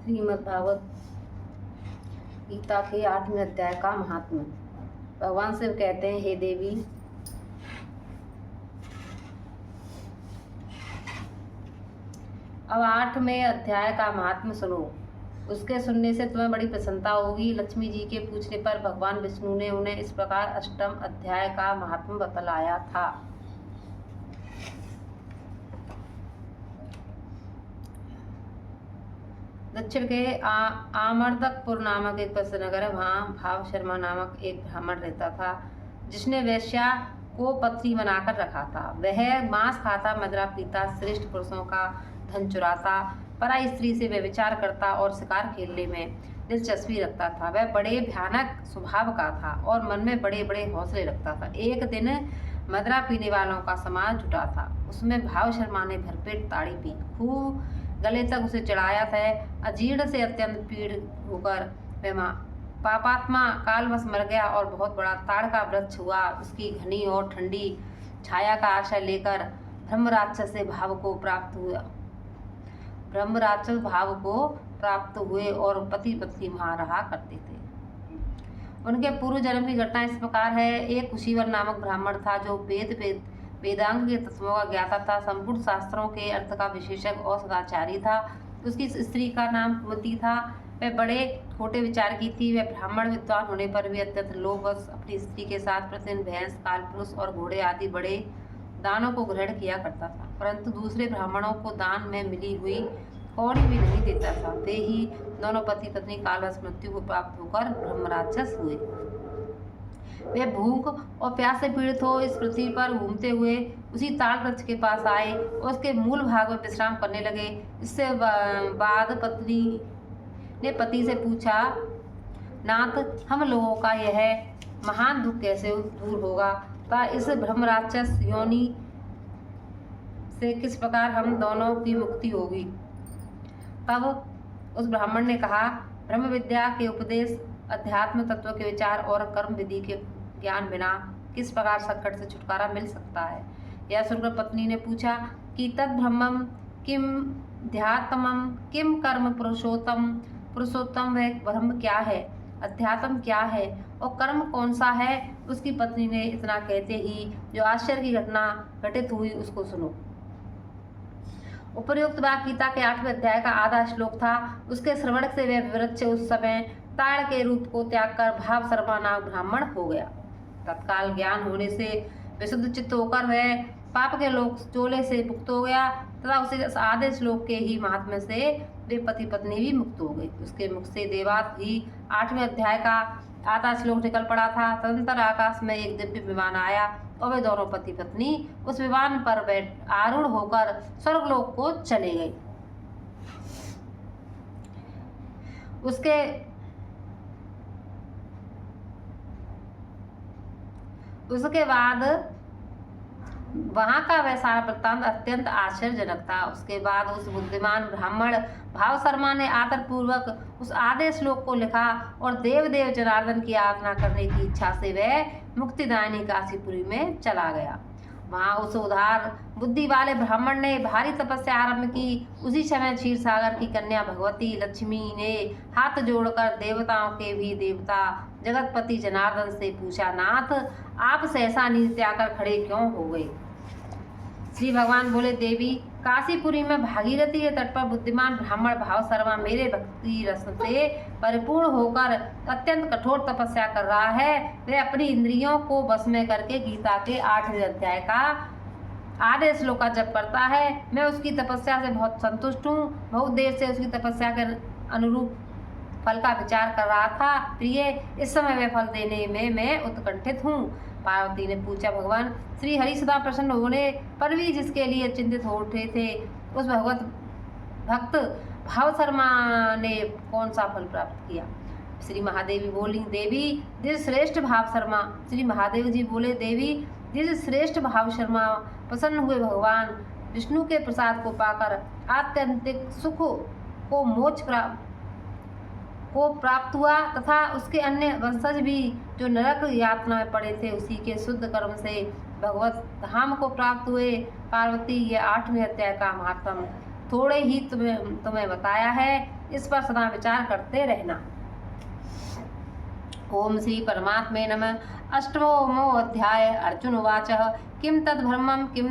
श्रीमद्भागवत गीता के 8वें अध्याय का महात्म्य। भगवान शिव कहते हैं, हे देवी, अब 8वें अध्याय का महात्म्य सुनो। उसके सुनने से तुम्हें बड़ी प्रसन्नता होगी। लक्ष्मी जी के पूछने पर भगवान विष्णु ने उन्हें इस प्रकार 8वें अध्याय का महात्म्य बतलाया था। दक्षिण के आमर्दकपुर नामक एक प्रसिद्ध नगर है। वहाँ भाव शर्मा नामक एक ब्राह्मण रहता था, जिसने वेश्या को पत्नी बनाकर रखा था। वह मांस खाता, मदिरा पीता, श्रेष्ठ पुरुषों का धन चुराता, पराई स्त्री से व्यभिचार करता और शिकार खेलने में दिलचस्पी रखता था। वह बड़े भयानक स्वभाव का था और मन में बड़े बड़े हौसले रखता था। एक दिन मदिरा पीने वालों का समाज जुटा था। उसमें भाव शर्मा ने भरपेट ताड़ी पी, खूब गले तक उसे चढ़ाया था। अजीर्ण से अत्यंत पीड़ होकर वह पापात्मा कालवश मर गया और बहुत बड़ा ताड़ का वृक्ष हुआ। उसकी घनी और ठंडी छाया का आश्रय लेकर ब्रह्मराक्षस भाव को प्राप्त हुए और पति पत्नी वहाँ रहा करते थे। उनके पूर्व जन्म की घटना इस प्रकार है। एक कुशीवर नामक ब्राह्मण था, जो वेदांग के तत्वों का ज्ञाता था, संपूर्ण शास्त्रों के अर्थ का विशेषज्ञ और सदाचारी था। उसकी स्त्री का नाम कुमति था। वह बड़े खोटे विचार की थी। वह ब्राह्मण विद्वान होने पर भी अत्यंत लोभवश अपनी स्त्री के साथ प्रतिदिन भैंस, कालपुरुष और घोड़े आदि बड़े दानों को ग्रहण किया करता था, परंतु दूसरे ब्राह्मणों को दान में मिली हुई कौड़ी भी नहीं देता था। वे ही दोनों पति पत्नी कालवश मृत्यु को प्राप्त होकर ब्रह्मराक्षस हुए। वे भूख और प्यास से पीड़ित हो इस पृथ्वी पर घूमते हुए उसी ताड़ वृक्ष के पास आए और उसके मूल भाग में विश्राम करने लगे। इससे बाद पत्नी ने पति से पूछा, नाथ, हम लोगों का यह महान दुख कैसे दूर होगा तथा इस ब्रह्मराक्षस योनि से किस प्रकार हम दोनों की मुक्ति होगी। तब उस ब्राह्मण ने कहा, ब्रह्म विद्या के उपदेश, अध्यात्म तत्व के विचार और कर्म विधि के ज्ञान बिना किस प्रकार संकट से छुटकारा मिल सकता है। यह सुनकर पत्नी ने पूछा कि तद ब्रह्मम किम ध्यात्मम किम कर्म पुरुषोत्तम वह ब्रह्म क्या है, अध्यात्म क्या है और कर्म कौन सा है। उसकी पत्नी ने इतना कहते ही जो आश्चर्य की घटना घटित हुई उसको सुनो। उपर्युक्त वाक्य गीता के 8वें अध्याय का आधा श्लोक था। उसके श्रवण से वह वृक्ष उस समय ताड़ के रूप को त्याग कर भाव शर्मा नाम ब्राह्मण हो गया। तत्काल ज्ञान होने से विशुद्ध चित्त होकर वह पाप के लोक चोले से मुक्त हो गया तथा उसे आधे श्लोक के ही महात्म्य से वे पति पत्नी भी मुक्त हो गए। उसके मुख से देवात ही 8वें अध्याय का आधा श्लोक निकल पड़ा था। तदंतर आकाश में एक दिव्य विमान आया और वे दोनों पति पत्नी उस विमान पर बैठ आरूढ़ होकर स्वर्गलोक को चले गए। उसके बाद वहाँ का वह सारा वृत्तांत अत्यंत आश्चर्यजनक था। उसके बाद उस बुद्धिमान ब्राह्मण भाव शर्मा ने आदर पूर्वक उस आधे श्लोक को लिखा और देवदेव जनार्दन की आराधना करने की इच्छा से वह मुक्तिदायिनी काशीपुरी में चला गया। वहाँ उस उदार बुद्धि वाले ब्राह्मण ने भारी तपस्या आरंभ की। उसी समय क्षीर सागर की कन्या भगवती लक्ष्मी ने हाथ जोड़कर देवताओं के भी देवता जगतपति जनार्दन से पूछा, नाथ, आप सहसा नींद त्याग कर खड़े क्यों हो गए। श्री भगवान बोले, देवी, काशीपुरी में भागीरथी के तट पर बुद्धिमान ब्राह्मण भाव शर्मा मेरे भक्ति रस से परिपूर्ण होकर अत्यंत कठोर तपस्या कर रहा है। वह अपनी इंद्रियों को बस में करके गीता के 8वें अध्याय का आधे श्लोक का जप करता है। मैं उसकी तपस्या से बहुत संतुष्ट हूँ। बहुत देर से उसकी तपस्या के अनुरूप फल का विचार कर रहा था। प्रिय, इस समय वह फल देने में मैं उत्कंठित हूँ। पार्वती ने पूछा, भगवान श्री हरि सदा प्रसन्न होने पर भी जिसके लिए चिंतित हो उठे थे, उस भगवत भक्त भाव शर्मा ने कौन सा फल प्राप्त किया। श्री महादेवी बोली, देवी, जिस श्रेष्ठ भाव शर्मा श्री महादेव जी बोले, देवी, जिस श्रेष्ठ भाव शर्मा प्रसन्न हुए भगवान विष्णु के प्रसाद को पाकर आत्यंतिक सुख को मोक्ष प्राप्त हुआ तथा उसके अन्य वंशज भी जो नरक यातना में पड़े थे उसी के शुद्ध कर्म से भगवत धाम को प्राप्त हुए। पार्वती, यह 8वें अध्याय का महात्म थोड़े ही तुम्हें बताया है, इस पर सदा विचार करते रहना। ओम श्री परमात्मे नमः। अष्टमो अध्याय। अर्जुन उवाच किं तद्ब्रह्मं किं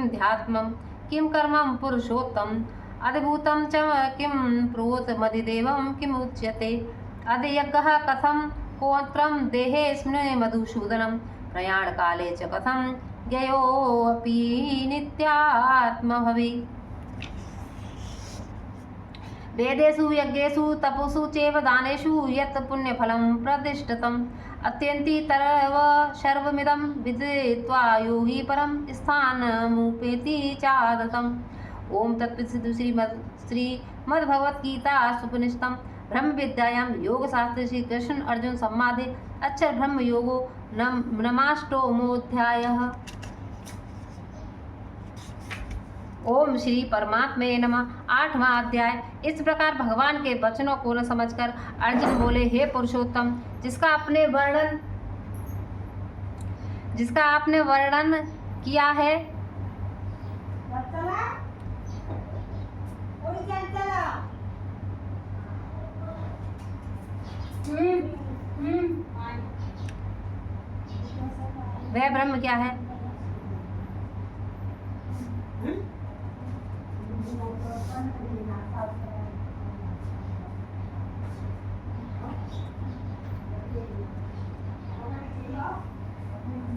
ध्यात्मं किं कर्मं पुरुषोत्तम अधिभूतं च किं प्रोतमधिदेवं किम उच्यते अधियज्ञः कथं कोत्रं देहेऽस्मिन् मधुसूदनं प्रयाण काले च कथं ज्ञयोऽपि नित्यात्मा भवेत्। वेदेषु यज्ञेषु तपसु चैव दानेषु यत् पुण्यफलं प्रतिष्ठितम् अत्यन्तितरव सर्वमिदं विदित्वा योगी परं स्थानमुपेति चादतम्। ओम तत्सदिति श्रीमद्भगवद्गीतासूपनिषदं ब्रह्म विद्यायां योगशास्त्रे श्री कृष्ण अर्जुन संवादे अक्षर ब्रह्म योगो नमाष्टमोऽध्यायः। ओम श्री परमात्मे नमः। 8वां अध्याय। इस प्रकार भगवान के वचनों को न समझकर अर्जुन बोले, हे पुरुषोत्तम, जिसका आपने वर्णन किया है वह ब्रह्म क्या है?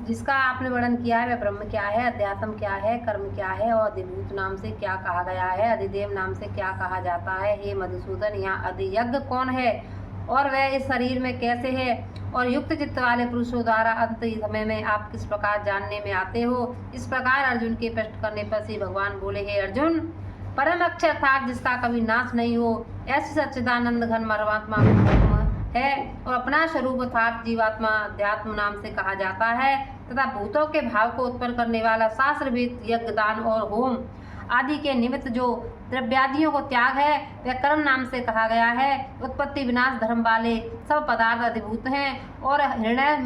जिसका आपने वर्णन किया है वह ब्रह्म क्या है, अध्यात्म क्या है, कर्म क्या है और अधिभूत नाम से क्या कहा गया है, अधिदेव नाम से क्या कहा जाता है। हे मधुसूदन, यहाँ अधियज्ञ कौन है और वह इस शरीर में कैसे है, और युक्त चित्त वाले पुरुषों द्वारा अंत समय में आप किस प्रकार जानने में आते हो। इस प्रकार अर्जुन के प्रश्न करने पर श्री भगवान बोले, हे अर्जुन, परम अक्षर था जिसका कभी नाश नहीं हो, ऐसे सच्चिदानंद घन परमात्मा है और अपना स्वरूप अर्थात जीवात्मा अध्यात्म नाम से कहा जाता है तथा भूतों के भाव को उत्पन्न करने वाला शास्त्रविद यज्ञ दान और होम आदि के निमित्त जो द्रव्यादियों को त्याग है वह कर्म नाम से कहा गया है। उत्पत्ति विनाश धर्म वाले सब पदार्थ अधिभूत हैं और हृदय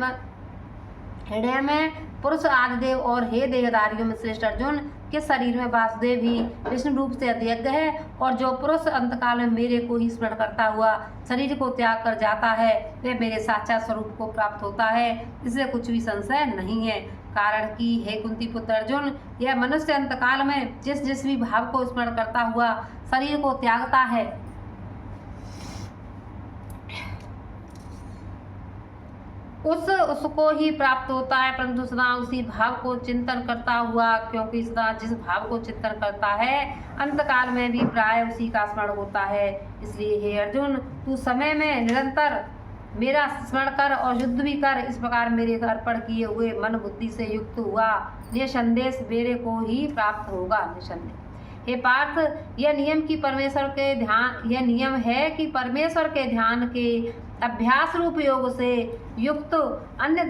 में पुरुष आदिदेव और हे देहधारियों में श्रेष्ठ अर्जुन के शरीर में वासुदेव ही विष्णु रूप से अधियज्ञ है और जो पुरुष अंतकाल में मेरे को ही स्मरण करता हुआ शरीर को त्याग कर जाता है वह मेरे साक्षात स्वरूप को प्राप्त होता है। इससे कुछ भी संशय नहीं है। कारण कि हे कुंती पुत्र अर्जुन, यह मनुष्य अंतकाल में जिस भी भाव को स्मरण करता हुआ शरीर को त्यागता है उसको ही प्राप्त होता है, परंतु सदा उसी भाव को चिंतन करता हुआ, क्योंकि सदा जिस भाव को चिंतन करता है अंतकाल में भी प्राय उसी का स्मरण होता है। इसलिए हे अर्जुन, तू समय में निरंतर मेरा स्मरण कर और युद्ध भी कर। इस प्रकार मेरे अर्पण किए हुए मन बुद्धि से युक्त हुआ निसंदेह मेरे को ही प्राप्त होगा। निसंदेह हे पार्थ, यह नियम है कि परमेश्वर के ध्यान के अभ्यास रूप योग से युक्त अन्य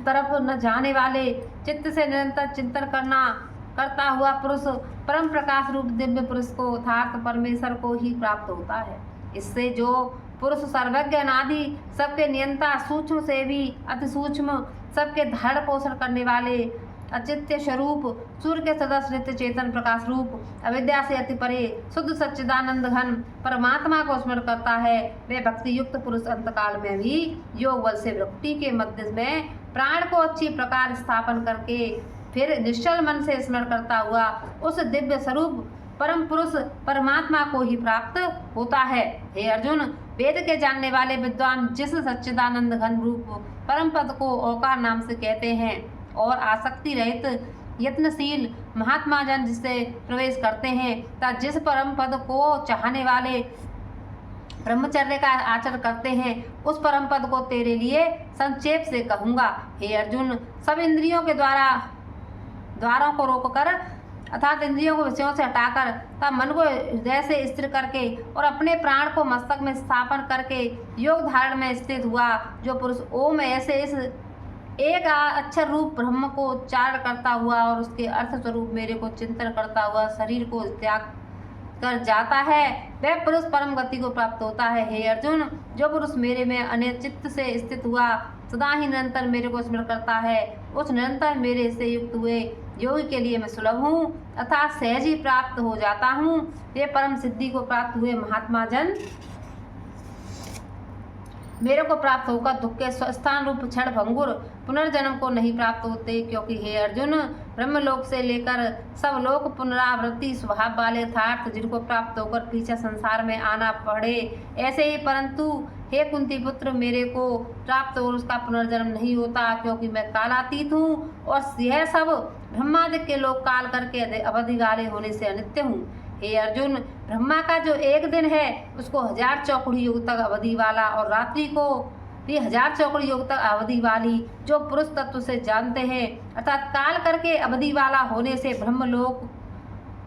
तरफ न जाने वाले चित्त से निरंतर चिंतन करता हुआ पुरुष परम प्रकाश रूप दिव्य पुरुष को अर्थात परमेश्वर को ही प्राप्त होता है। इससे जो पुरुष सर्वज्ञ अनादि सबके नियंता सूक्ष्म से भी अति सूक्ष्म सबके धारण पोषण करने वाले अचित्य स्वरूप सूर्य के सदस्य नित्य चेतन प्रकाश रूप अविद्या से अति परे शुद्ध सच्चिदानंद घन परमात्मा को स्मरण करता है, वह भक्ति युक्त पुरुष अंतकाल में भी योग बल से वृत्ति के मध्य में प्राण को अच्छी प्रकार स्थापन करके फिर निश्चल मन से स्मरण करता हुआ उस दिव्य स्वरूप परम पुरुष परमात्मा को ही प्राप्त होता है। हे अर्जुन, वेद के जानने वाले विद्वान जिस सच्चिदानंद घन रूप परम पद को ओकार नाम से कहते हैं और आसक्ति रहित यत्नशील महात्मा जन जिससे प्रवेश करते हैं तथा जिस परम पद को चाहने वाले ब्रह्मचर्य का आचरण करते हैं उस परम पद को तेरे लिए संक्षेप से कहूँगा। हे अर्जुन, सब इंद्रियों के द्वारों को रोककर अर्थात इंद्रियों को विषयों से हटाकर तब मन को हृदय से स्थिर करके और अपने प्राण को मस्तक में स्थापन करके योग धारण में स्थित हुआ जो पुरुष ओम ऐसे इस एक अक्षर रूप ब्रह्म को उच्चारण करता हुआ और उसके अर्थ स्वरूप मेरे को चिंतन करता हुआ शरीर को त्याग कर जाता है वह पुरुष परम गति को प्राप्त होता है। हे अर्जुन, जो पुरुष मेरे में अनेक चित्त से स्थित हुआ सदा ही निरंतर मेरे को स्मरण करता है उस निरंतर मेरे से युक्त हुए योगी के लिए मैं सुलभ हूँ अर्थात सहज ही प्राप्त हो जाता हूँ। ये परम सिद्धि को प्राप्त हुए महात्मा जन मेरे को प्राप्त होकर दुख के स्थान रूप क्षण भंगुर पुनर्जन्म को नहीं प्राप्त होते, क्योंकि हे अर्जुन ब्रह्मलोक से लेकर सब लोग पुनरावृत्ति स्वभाव वाले यथार्थ जिनको प्राप्त होकर पीछे संसार में आना पड़े ऐसे ही, परंतु हे कुंती पुत्र मेरे को प्राप्त और उसका पुनर्जन्म नहीं होता, क्योंकि मैं कालातीत हूँ और यह सब ब्रह्मादि के लोग काल करके अवधि वाले होने से अनित्य हूँ। हे अर्जुन ब्रह्मा का जो एक दिन है उसको 1000 चौकड़ी युग तक अवधि वाला और रात्रि को भी 1000 चौकड़ी युग तक अवधि वाली जो पुरुष तत्व से जानते हैं अर्थात काल करके अवधि वाला होने से ब्रह्मलोक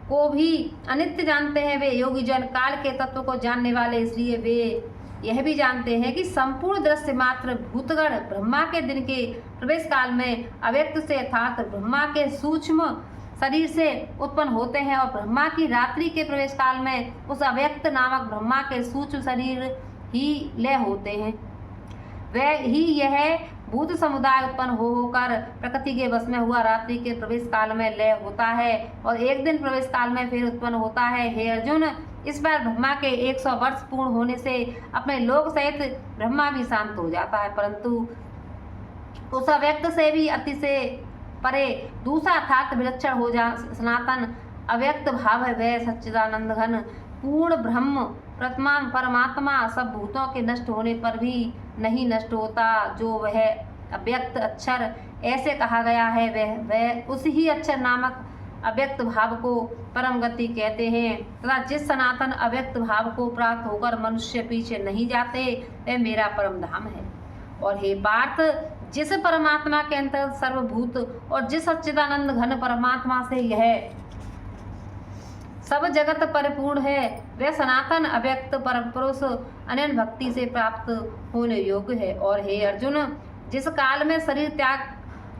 को भी अनित्य जानते हैं। वे योगी जन काल के तत्व को जानने वाले इसलिए वे यह भी जानते हैं कि संपूर्ण दृश्य मात्र भूतगण ब्रह्मा के दिन के प्रवेश काल में अव्यक्त से अर्थात ब्रह्मा के सूक्ष्म शरीर से उत्पन्न होते हैं और ब्रह्मा की रात्रि के प्रवेश काल में उस अव्यक्त नामक ब्रह्मा के सूक्ष्म शरीर ही लय होते हैं। वह ही यह भूत समुदाय उत्पन्न होकर प्रकृति के वश में हुआ रात्रि के प्रवेश काल में लय होता है और एक दिन प्रवेश काल में फिर उत्पन्न होता है। हे अर्जुन इस बार ब्रह्मा के 100 वर्ष पूर्ण होने से अपने लोक सहित ब्रह्मा भी शांत हो जाता है, परंतु उस अव्यक्त से भी अति से परे दूसरा अर्थात विलक्षण हो जा सनातन अव्यक्त भाव है। वह सच्चिदानंद घन पूर्ण ब्रह्म परमात्मा सब भूतों के नष्ट होने पर भी नहीं नष्ट होता, जो वह अव्यक्त अक्षर ऐसे कहा गया है। वह उस ही अक्षर नामक अव्यक्त भाव को परम गति कहते हैं तथा जिस सनातन अव्यक्त भाव को प्राप्त होकर मनुष्य पीछे नहीं जाते वह मेरा परम धाम है। और हे पार्थ जिस परमात्मा के अंतर्गत सर्वभूत और जिस सच्चिदानंद घन परमात्मा से यह सब जगत परिपूर्ण है वह सनातन अव्यक्त परम पुरुष अनन्य भक्ति से प्राप्त होने योग्य है। और हे अर्जुन जिस काल में शरीर त्याग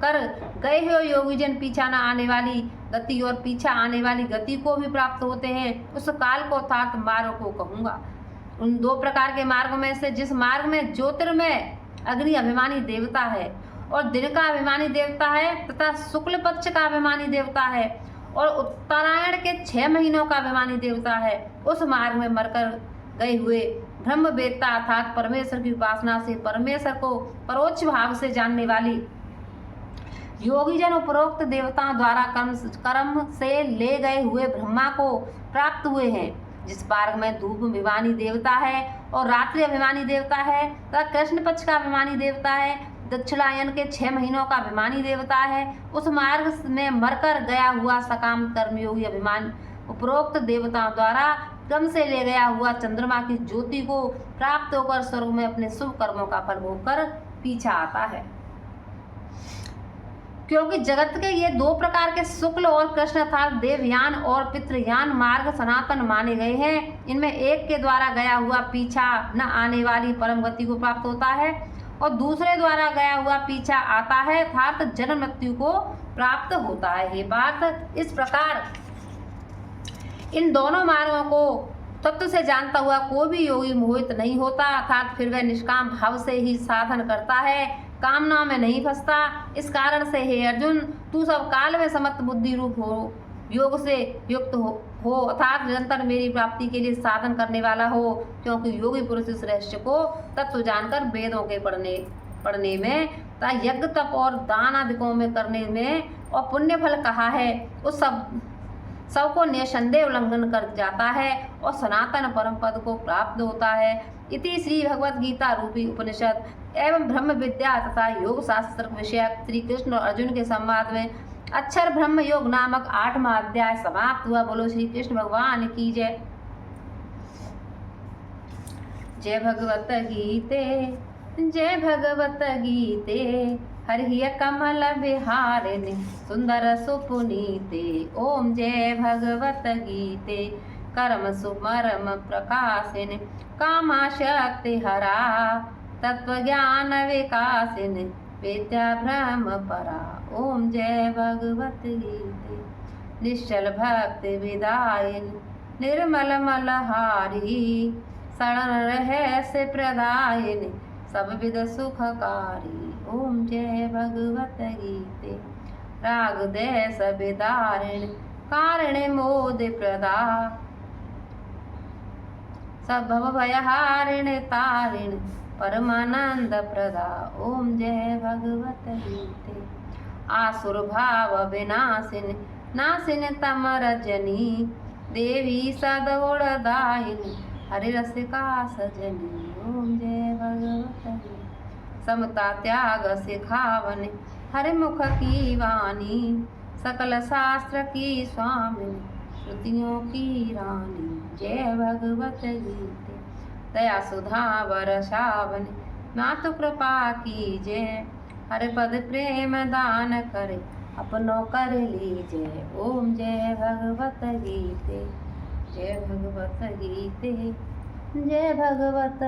कर गए हुए योगी जन पीछा न आने वाली गति और पीछा आने वाली गति को भी प्राप्त होते हैं उस काल को अर्थात मार्ग को कहूँगा। उन 2 प्रकार के मार्ग में से जिस मार्ग में ज्योतिर्मय अग्नि अभिमानी देवता है और दिन का अभिमानी देवता है तथा शुक्ल पक्ष का अभिमानी देवता है और उत्तरायण के 6 महीनों का अभिमानी देवता है, उस मार्ग में मरकर गए हुए ब्रह्मवेत्ता अर्थात परमेश्वर की उपासना से परमेश्वर को परोक्ष भाव से जानने वाली योगी जन उपरोक्त देवताओं द्वारा कर्म से ले गए हुए ब्रह्मा को प्राप्त हुए हैं। जिस मार्ग में धूप अभिमानी देवता है और रात्रि अभिमानी देवता है तथा कृष्ण पक्ष का अभिमानी देवता है, दक्षिणायन के 6 महीनों का अभिमानी देवता है, उस मार्ग में मरकर गया हुआ सकाम कर्मयोगी अभिमान उपरोक्त देवताओं द्वारा क्रम से ले गया हुआ चंद्रमा की ज्योति को प्राप्त होकर स्वर्ग में अपने शुभ कर्मों का फल भोगकर पीछा आता है। क्योंकि जगत के ये 2 प्रकार के शुक्ल और कृष्ण अर्थात देवयान और पितृयान मार्ग सनातन माने गए हैं। इनमें एक के द्वारा गया हुआ पीछा न आने वाली परम गति को प्राप्त होता है और दूसरे द्वारा गया हुआ पीछा आता है अर्थात जन्म मृत्यु को प्राप्त होता है। हे पार्थ इस प्रकार इन दोनों मार्गों को तत्व से जानता हुआ कोई भी योगी मोहित नहीं होता अर्थात फिर वह निष्काम भाव से ही साधन करता है, कामना में नहीं फंसता। इस कारण से हे अर्जुन तू सब काल में समस्त बुद्धि रूप हो योग से युक्त हो अर्थात निरंतर मेरी प्राप्ति के लिए साधन करने वाला हो, क्योंकि योगी पुरुष इस रहस्य को तत्व जानकर वेदों के पढ़ने में तथा यज्ञ तप और दान आदिकों में करने में और पुण्य फल कहा है उस सबको निसंदेह उल्लंघन कर जाता है और सनातन परम पद को प्राप्त होता है। इति श्री भगवद गीता रूपी उपनिषद एवं ब्रह्म विद्या तथा योग शास्त्र विषयक श्री कृष्ण और अर्जुन के संवाद में अक्षर ब्रह्म योग नामक 8वां अध्याय समाप्त हुआ। बोलो श्री कृष्ण भगवान की जय। जय भगवत गीते जय भगवत गीते हरि कमल विहारिणि सुंदर सुपुनीते। ओम जय भगवत गीते कर्म सुमरम प्रकाशिनि कामाशक्ति हरा तत्व ज्ञान विकासिनि विद्या ब्रह्म परा। ओम जय भगवत गीते निश्चल भक्ति विदायिनी निर्मल मलहारी शरण रहस्य प्रदायिनी सब विद सुखकारी। ओम जय भगवत गीते राग देश बेदारिण कारिण मोद प्रदा सब भव भयहारिण तारिण परमानंद प्रदा। ओम जय भगवत गीते। आसुर भाव विनाशिन नासिन तम रजनी देवी सदगुणदायिनी हरि रसिका सजनी। ओम जय भगवत गीते। समता त्याग सिखावन हरि मुख की वाणी सकल शास्त्र की स्वामिनी श्रुतियों की रानी। जय भगवत गीते। दया सुधा बरसावन मातु कृपा की जय हरि पद प्रेम दान करे अपनों कर लीजय। ओम जय भगवत गीते। जय भगवत गीते। जय भगवत